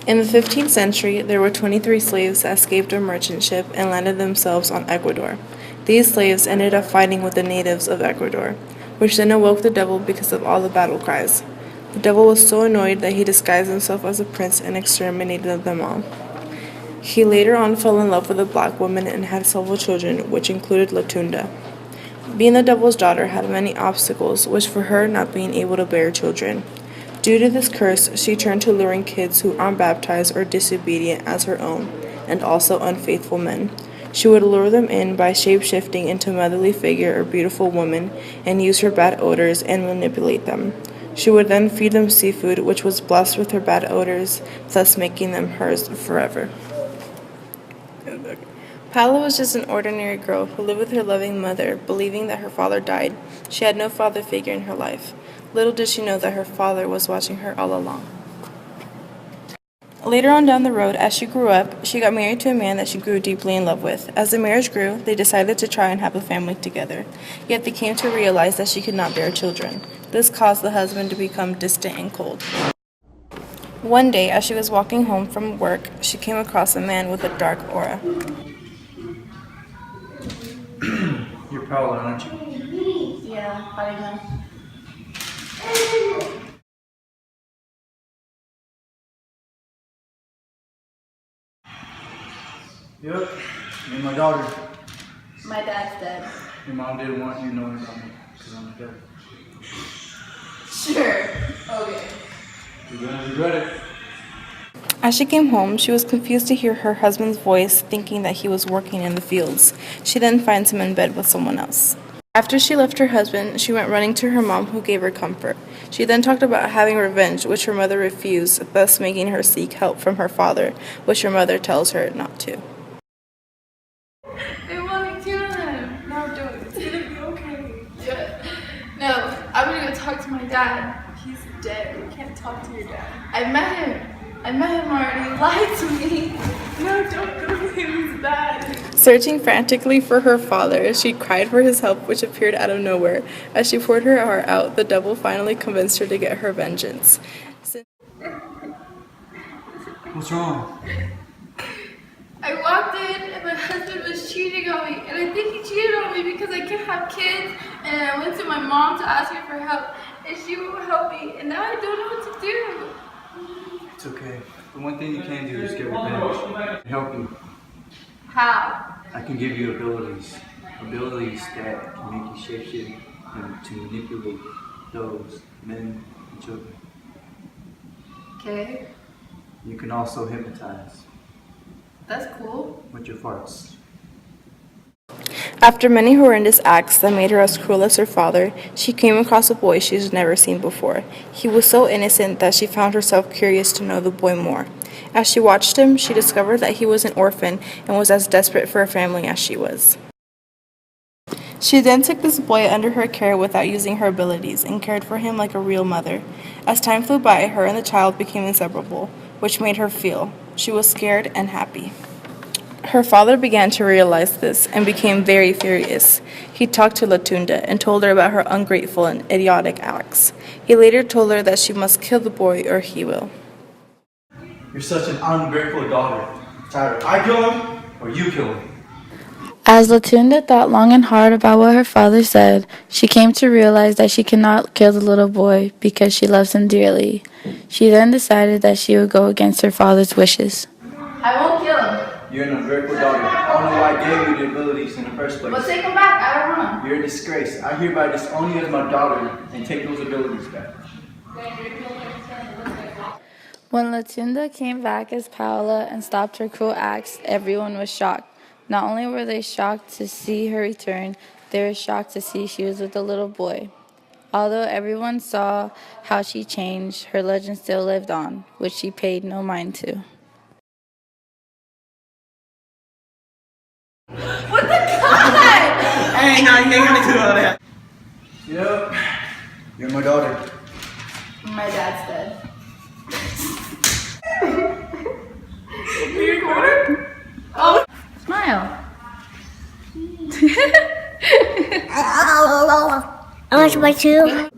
In the 15th century, there were 23 slaves that escaped a merchant ship and landed themselves on Ecuador. These slaves ended up fighting with the natives of Ecuador, which then awoke the devil because of all the battle cries. The devil was so annoyed that he disguised himself as a prince and exterminated them all. He later on fell in love with a black woman and had several children, which included Tunda. Being the devil's daughter had many obstacles, which for her not being able to bear children. Due to this curse, she turned to luring kids who aren't baptized or disobedient as her own, and also unfaithful men. She would lure them in by shape-shifting into a motherly figure or beautiful woman, and use her bad odors and manipulate them. She would then feed them seafood, which was blessed with her bad odors, thus making them hers forever. Paula was just an ordinary girl who lived with her loving mother, believing that her father died. She had no father figure in her life. Little did she know that her father was watching her all along. Later on down the road, as she grew up, she got married to a man that she grew deeply in love with. As the marriage grew, they decided to try and have a family together. Yet they came to realize that she could not bear children. This caused the husband to become distant and cold. One day, as she was walking home from work, she came across a man with a dark aura. You're Paula, aren't you? Yeah, how do you know? Yep, me and my daughter. My dad's dead. Your mom didn't want you knowing about me because I'm dead. Sure. Okay. You're gonna regret it. As she came home, she was confused to hear her husband's voice, thinking that he was working in the fields. She then finds him in bed with someone else. After she left her husband, she went running to her mom, who gave her comfort. She then talked about having revenge, which her mother refused, thus making her seek help from her father, which her mother tells her not to. They want to kill him. No, don't. It's gonna be okay. Yeah. No, I'm gonna go talk to my dad. He's dead. You can't talk to your dad. I met him already. He lied to me. No, don't go to him. He's bad. Searching frantically for her father, she cried for his help, which appeared out of nowhere. As she poured her heart out, the devil finally convinced her to get her vengeance. What's wrong? I walked in and my husband was cheating on me, and I think he cheated on me because I can't have kids, and I went to my mom to ask her for help, and she won't help me, and now I don't know what to do. It's okay. The one thing you can do is get revenge and help you. How? I can give you abilities that can make you shapeshift and to manipulate those men and children. Okay, You can also hypnotize that's cool. with your farts. After many horrendous acts that made her as cruel as her father, she came across a boy she's never seen before. He was so innocent that she found herself curious to know the boy more. As she watched him, she discovered that he was an orphan and was as desperate for a family as she was. She then took this boy under her care without using her abilities and cared for him like a real mother. As time flew by, her and the child became inseparable, which made her feel she was scared and happy. Her father began to realize this and became very furious. He talked to Tunda and told her about her ungrateful and idiotic acts. He later told her that she must kill the boy or he will. You're such an ungrateful daughter. It's either I kill him or you kill him. As Tunda thought long and hard about what her father said, she came to realize that she cannot kill the little boy because she loves him dearly. She then decided that she would go against her father's wishes. I won't kill him. You're an ungrateful daughter. I don't know why I gave you the abilities in the first place. But take him back. I don't want him. You're a disgrace. I hereby disown you as my daughter and take those abilities back. When Tunda came back as Paola and stopped her cruel acts, everyone was shocked. Not only were they shocked to see her return, they were shocked to see she was with a little boy. Although everyone saw how she changed, her legend still lived on, which she paid no mind to. What the God? Hey, no, you ain't gonna do all that. Yep. You're my daughter. My dad's dead. You recording? Oh, smile. I want to buy two.